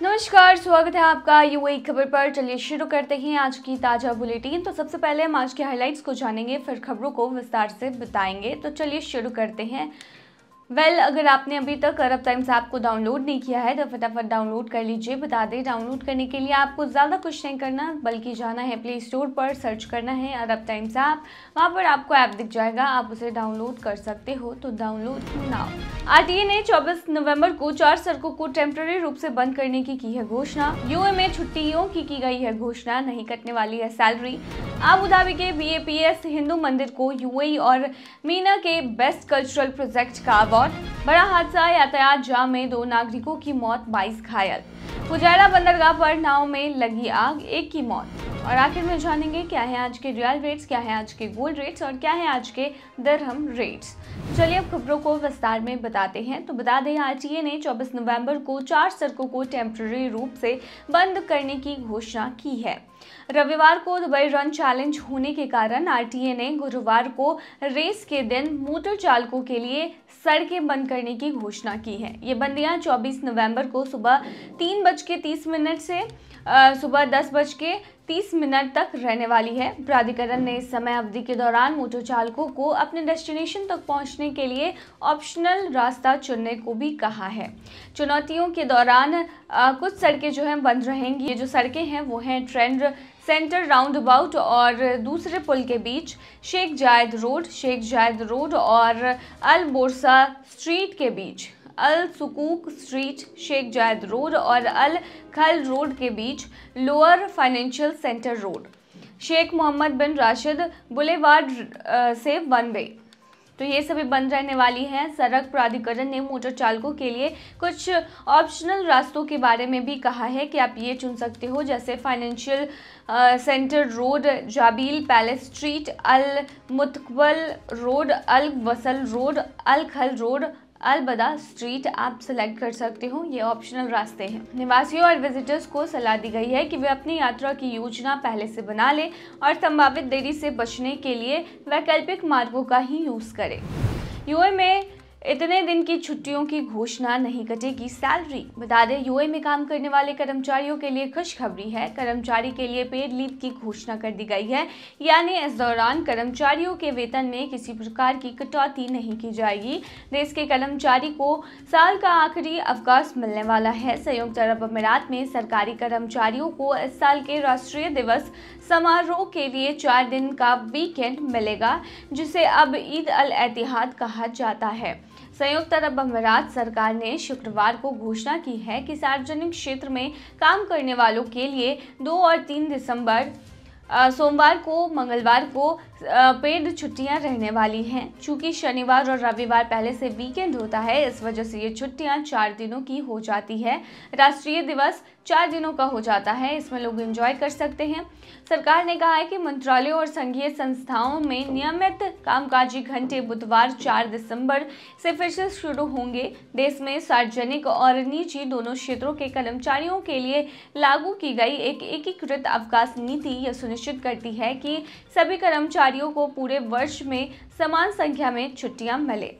नमस्कार, स्वागत है आपका यूएई खबर पर। चलिए शुरू करते हैं आज की ताज़ा बुलेटिन। तो सबसे पहले हम आज के हाइलाइट्स को जानेंगे, फिर खबरों को विस्तार से बताएंगे। तो चलिए शुरू करते हैं। अगर आपने अभी तक अरब टाइम्स ऐप को डाउनलोड नहीं किया है तो फटाफट डाउनलोड कर लीजिए। बता दें, डाउनलोड करने के लिए आपको ज़्यादा कुछ नहीं करना, बल्कि जाना है प्ले स्टोर पर, सर्च करना है अरब टाइम्स ऐप। वहाँ पर आपको ऐप दिख जाएगा, आप उसे डाउनलोड कर सकते हो। तो डाउनलोड नाउ। आरटीए ने 24 नवंबर को 4 सड़कों को टेम्पररी रूप से बंद करने की है घोषणा। यूए में छुट्टियों की गई है घोषणा, नहीं कटने वाली है सैलरी। अबू धाबी के बीएपीएस हिंदू मंदिर को यूएई और मीना के बेस्ट कल्चरल प्रोजेक्ट का अवार्ड। बड़ा हादसा, यातायात जाम में 2 नागरिकों की मौत, 22 घायल। फुजायरा बंदरगाह पर नाव में लगी आग, 1 की मौत। और आखिर में जानेंगे क्या है आज के रियल रेट्स, क्या है आज के गोल्ड रेट्स और क्या है आज के दिरहम रेट्स। चलिए अब खबरों को विस्तार में बताते हैं। तो बता दें, आरटीए ने 24 नवंबर को 4 सड़कों को टेम्पररी रूप से बंद करने की घोषणा की है। रविवार को दुबई रन चैलेंज होने के कारण आरटीए ने गुरुवार को रेस के दिन मोटर चालकों के लिए सड़कें बंद करने की घोषणा की है। ये बंदियां 24 नवंबर को सुबह 3:30 से सुबह 10:30 तक रहने वाली है। प्राधिकरण ने इस समय अवधि के दौरान मोटर चालकों को अपने डेस्टिनेशन तक पहुंचने के लिए ऑप्शनल रास्ता चुनने को भी कहा है। चुनौतियों के दौरान कुछ सड़कें जो हैं बंद रहेंगी। ये जो सड़कें हैं वो हैं ट्रेंड सेंटर राउंड अबाउट और दूसरे पुल के बीच, शेख जायद रोड और अल बोरसा स्ट्रीट के बीच, अल सुकूक स्ट्रीट, शेख जायद रोड और अल खल रोड के बीच, lower financial centre road, Sheikh Mohammed bin Rashid boulevard से 1 वे। तो ये सभी बंद रहने वाली हैं। सड़क प्राधिकरण ने मोटर चालकों के लिए कुछ ऑप्शनल रास्तों के बारे में भी कहा है कि आप ये चुन सकते हो, जैसे financial centre road, Jabeel palace street, Al Mustaqbal road, Al Wasl road, Al Khail road, Al Bada street आप सिलेक्ट कर सकते हो। ये ऑप्शनल रास्ते हैं। निवासियों और विजिटर्स को सलाह दी गई है कि वे अपनी यात्रा की योजना पहले से बना लें और संभावित देरी से बचने के लिए वैकल्पिक मार्गों का ही यूज करें। यूए में इतने दिन की छुट्टियों की घोषणा, नहीं कटेगी सैलरी। बता दें, यूए में काम करने वाले कर्मचारियों के लिए खुशखबरी है। कर्मचारी के लिए पेड लीव की घोषणा कर दी गई है, यानी इस दौरान कर्मचारियों के वेतन में किसी प्रकार की कटौती नहीं की जाएगी। देश के कर्मचारी को साल का आखिरी अवकाश मिलने वाला है। संयुक्त अरब अमीरात में सरकारी कर्मचारियों को इस साल के राष्ट्रीय दिवस समारोह के लिए 4 दिन का वीकेंड मिलेगा, जिसे अब ईद अल एतिहाद कहा जाता है। संयुक्त अरब अमीरात सरकार ने शुक्रवार को घोषणा की है कि सार्वजनिक क्षेत्र में काम करने वालों के लिए 2 और 3 दिसंबर, सोमवार को मंगलवार को पेड छुट्टियां रहने वाली हैं। चूंकि शनिवार और रविवार पहले से वीकेंड होता है, इस वजह से ये छुट्टियां 4 दिनों की हो जाती है। राष्ट्रीय दिवस 4 दिनों का हो जाता है, इसमें लोग एंजॉय कर सकते हैं। सरकार ने कहा है कि मंत्रालयों और संघीय संस्थाओं में नियमित कामकाजी घंटे बुधवार 4 दिसंबर से फिर से शुरू होंगे। देश में सार्वजनिक और निजी दोनों क्षेत्रों के कर्मचारियों के लिए लागू की गई एक एकीकृत अवकाश नीति यह सुनिश्चित करती है कि सभी कर्मचारियों को पूरे वर्ष में समान संख्या में छुट्टियां मिले।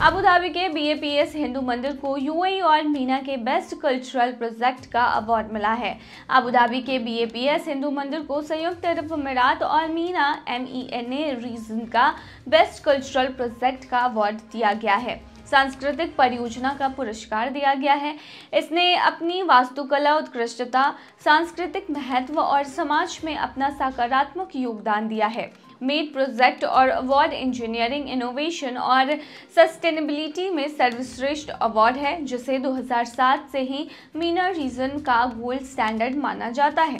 अबू धाबी के बीएपीएस हिंदू मंदिर को यूएई और मीना के बेस्ट कल्चरल प्रोजेक्ट का अवार्ड मिला है। अबू धाबी के बीएपीएस हिंदू मंदिर को संयुक्त अरब अमीरात और मीना MENA रीजन का बेस्ट कल्चरल प्रोजेक्ट का अवार्ड दिया गया है। सांस्कृतिक परियोजना का पुरस्कार दिया गया है। इसने अपनी वास्तुकला उत्कृष्टता, सांस्कृतिक महत्व और समाज में अपना सकारात्मक योगदान दिया है। मेड प्रोजेक्ट और अवार्ड इंजीनियरिंग, इनोवेशन और सस्टेनेबिलिटी में सर्वश्रेष्ठ अवार्ड है, जिसे 2007 से ही मीना रीजन का गोल्ड स्टैंडर्ड माना जाता है।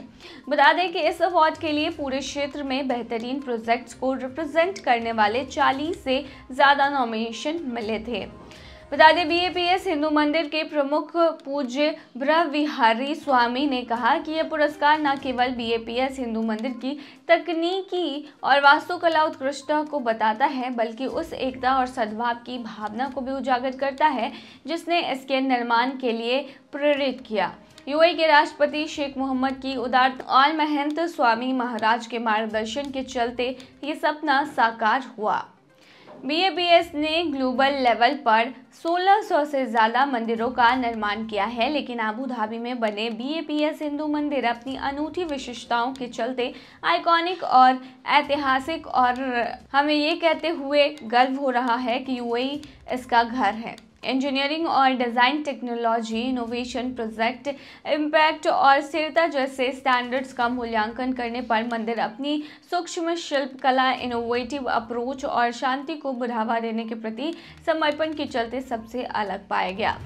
बता दें कि इस अवार्ड के लिए पूरे क्षेत्र में बेहतरीन प्रोजेक्ट्स को रिप्रेजेंट करने वाले 40 से ज़्यादा नॉमिनेशन मिले थे। बता दें, बीएपीएस हिंदू मंदिर के प्रमुख पूज्य ब्रह्मविहारी स्वामी ने कहा कि यह पुरस्कार न केवल बीएपीएस हिंदू मंदिर की तकनीकी और वास्तुकला उत्कृष्टता को बताता है, बल्कि उस एकता और सद्भाव की भावना को भी उजागर करता है जिसने इसके निर्माण के लिए प्रेरित किया। यूएई के राष्ट्रपति शेख मोहम्मद की उदारता और महंत स्वामी महाराज के मार्गदर्शन के चलते ये सपना साकार हुआ। BAPS ने ग्लोबल लेवल पर 1600 से ज़्यादा मंदिरों का निर्माण किया है, लेकिन अबू धाबी में बने BAPS हिंदू मंदिर अपनी अनूठी विशेषताओं के चलते आइकॉनिक और ऐतिहासिक, और हमें ये कहते हुए गर्व हो रहा है कि UAE इसका घर है। इंजीनियरिंग और design, technology, innovation, project impact और स्थिरता जैसे स्टैंडर्ड्स का मूल्यांकन करने पर मंदिर अपनी सूक्ष्म शिल्प कला, इनोवेटिव अप्रोच और शांति को बढ़ावा देने के प्रति समर्पण के चलते सबसे अलग पाया गया।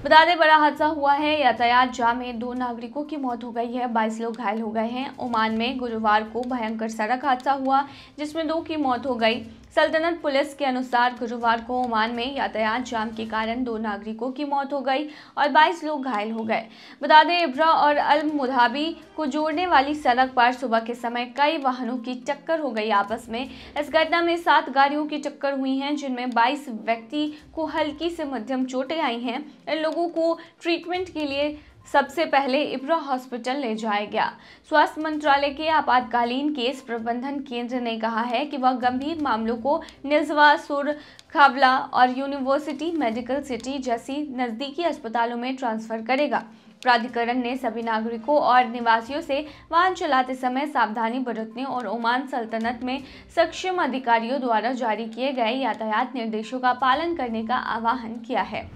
बता दें, बड़ा हादसा हुआ है। यातायात जाम में 2 नागरिकों की मौत हो गई है, 22 लोग घायल हो गए हैं। ओमान में गुरुवार को भयंकर सड़क हादसा हुआ जिसमें 2 की मौत हो गई। सल्तनत पुलिस के अनुसार गुरुवार को ओमान में यातायात जाम के कारण 2 नागरिकों की मौत हो गई और 22 लोग घायल हो गए। बता दें, इब्रा और अल मुधाबी को जोड़ने वाली सड़क पर सुबह के समय कई वाहनों की टक्कर हो गई आपस में। इस घटना में 7 गाड़ियों की टक्कर हुई हैं, जिनमें 22 व्यक्ति को हल्की से मध्यम चोटें आई हैं। इन लोगों को ट्रीटमेंट के लिए सबसे पहले इब्रा हॉस्पिटल ले जाया गया। स्वास्थ्य मंत्रालय के आपातकालीन केस प्रबंधन केंद्र ने कहा है कि वह गंभीर मामलों को निज़वा, सुर, खाबला और यूनिवर्सिटी मेडिकल सिटी जैसी नज़दीकी अस्पतालों में ट्रांसफर करेगा। प्राधिकरण ने सभी नागरिकों और निवासियों से वाहन चलाते समय सावधानी बरतने और ओमान सल्तनत में सक्षम अधिकारियों द्वारा जारी किए गए यातायात निर्देशों का पालन करने का आह्वान किया है।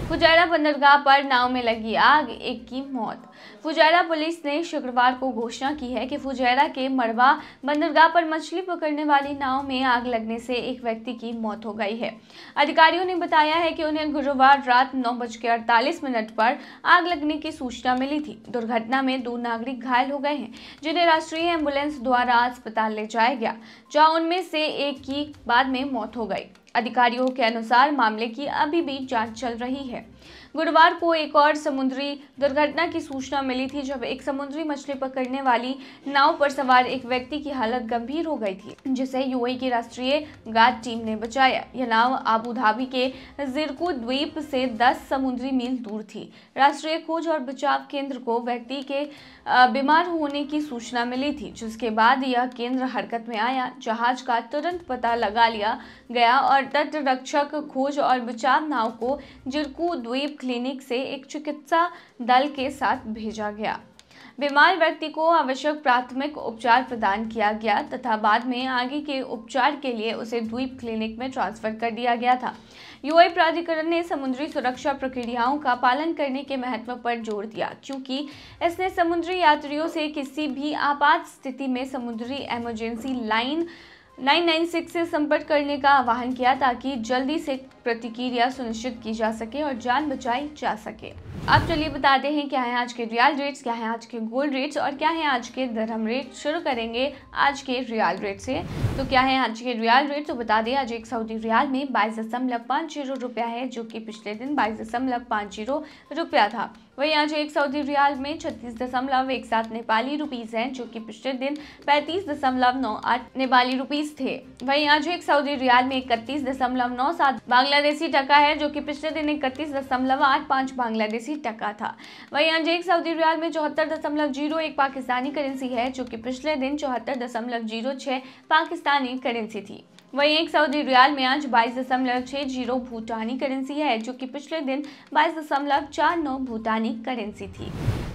फुजैरा बंदरगाह पर नाव में लगी आग, 1 की मौत। फुजैरा पुलिस ने शुक्रवार को घोषणा की है कि फुजैरा के मरवा बंदरगाह पर मछली पकड़ने वाली नाव में आग लगने से 1 व्यक्ति की मौत हो गई है। अधिकारियों ने बताया है कि उन्हें गुरुवार रात 9:48 पर आग लगने की सूचना मिली थी। दुर्घटना में 2 नागरिक घायल हो गए हैं, जिन्हें राष्ट्रीय एम्बुलेंस द्वारा अस्पताल ले जाया गया, जहां उनमें से 1 की बाद में मौत हो गई। अधिकारियों के अनुसार मामले की अभी भी जांच चल रही है। गुरुवार को एक और समुद्री दुर्घटना की सूचना मिली थी, जब एक समुद्री मछली पकड़ने वाली नाव पर सवार एक व्यक्ति की हालत गंभीर हो गई थी, जिसे UAE की राष्ट्रीय गार्ड टीम ने बचाया। यह नाव आबू धाबी के जिरकू द्वीप से 10 समुद्री मील दूर थी। राष्ट्रीय खोज और बचाव केंद्र को व्यक्ति के बीमार होने की सूचना मिली थी, जिसके बाद यह केंद्र हरकत में आया। जहाज का तुरंत पता लगा लिया गया और तटरक्षक खोज और बचाव नाव को जिरकू द्वीप क्लिनिक से एक चिकित्सा दल के साथ भेजा गया। बीमार व्यक्ति को आवश्यक प्राथमिक उपचार प्रदान किया गया तथा बाद में आगे के उपचार के लिए उसे द्वीप क्लिनिक में ट्रांसफर कर दिया गया था। UAE प्राधिकरण ने समुद्री सुरक्षा प्रक्रियाओं का पालन करने के महत्व पर जोर दिया, क्योंकि इसने समुद्री यात्रियों से किसी भी आपात स्थिति में समुद्री इमरजेंसी लाइन 996 से संपर्क करने का आह्वान किया, ताकि जल्दी से प्रतिक्रिया सुनिश्चित की जा सके और जान बचाई जा सके। अब चलिए बताते हैं क्या है आज के रियल रेट्स, क्या है आज के गोल्ड रेट्स और क्या है आज के दिरहम रेट। शुरू करेंगे आज के रियल रेट से। तो क्या है आज के रियल रेट, तो बता दें, आज एक सऊदी रियाल में 22.50 रुपया है, जो कि पिछले दिन 22.50 रुपया था। वहीं आज एक सऊदी रियाल में 36.17 नेपाली रुपीस हैं, जो कि पिछले दिन 35.98 नेपाली रुपीस थे। वहीं आज एक सऊदी रियाल में 31.97 बांग्लादेशी टका है, जो कि पिछले दिन 31.85 बांग्लादेशी टका था। वहीं आज एक सऊदी रियाल में 74.01 पाकिस्तानी करेंसी है, जो कि पिछले दिन 74.06 पाकिस्तानी करेंसी थी। वहीं एक सऊदी रियाल में आज 22.60 भूटानी करेंसी है, जो कि पिछले दिन 22.49 भूटानी करेंसी थी।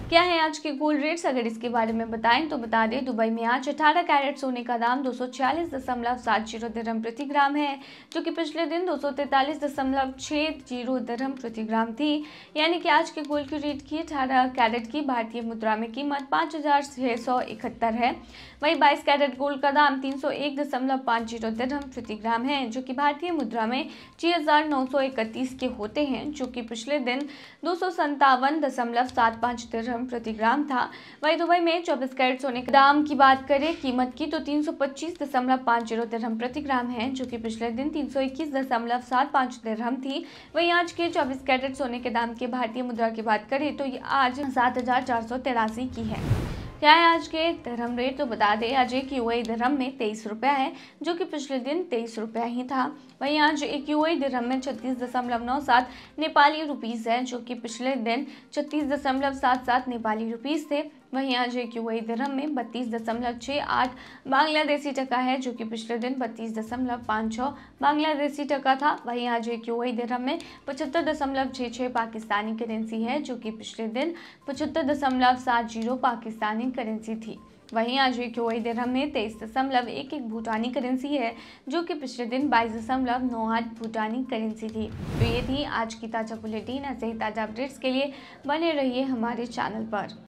क्या है आज के गोल्ड रेट्स, अगर इसके बारे में बताएं तो बता दें, दुबई में आज 18 कैरेट सोने का दाम 246.70 दिरहम प्रति ग्राम है, जो कि पिछले दिन 243.60 दिरहम प्रति ग्राम थी। यानी कि आज के गोल्ड की रेट की 18 कैरेट की भारतीय मुद्रा में कीमत 5,671 है। वहीं 22 कैरेट गोल्ड का दाम 301.50 दिरहम प्रति ग्राम है, जो कि भारतीय मुद्रा में 6,931 के होते हैं, जो कि पिछले दिन 257.75 दिरहम प्रति ग्राम था। वहीं दुबई में 24 कैरेट सोने के दाम की बात करें कीमत की, तो 325.50 दिरहम प्रति ग्राम है, जो कि पिछले दिन 321.75 दिरहम थी। वहीं आज के 24 कैरेट सोने के दाम के भारतीय मुद्रा की बात करें तो ये आज 7,483 की है। क्या है आज के दरहम रेट, तो बता दें आज एक यूएई दरहम में 23 रुपया है, जो कि पिछले दिन 23 रुपया ही था। वहीं आज एक यूएई दरहम में 36.97 नेपाली रुपीस है, जो कि पिछले दिन 36.77 नेपाली रुपीस थे। वहीं आज एक यूएई दरहम में 32.68 बांग्लादेशी टका है, जो कि पिछले दिन 32.56 बांग्लादेशी टका था। वहीं आज एक यूएई दरहम में 75.66 पाकिस्तानी करेंसी है, जो कि पिछले दिन 75.70 पाकिस्तानी करेंसी थी। वहीं आज एक यूएई दरहम में 23.11 भूटानी करेंसी है, जो कि पिछले दिन 22.98 भूटानी करेंसी थी। तो ये थी आज की ताज़ा बुलेटिन। ऐसे ही ताज़ा अपडेट्स के लिए बने रहिए हमारे चैनल पर।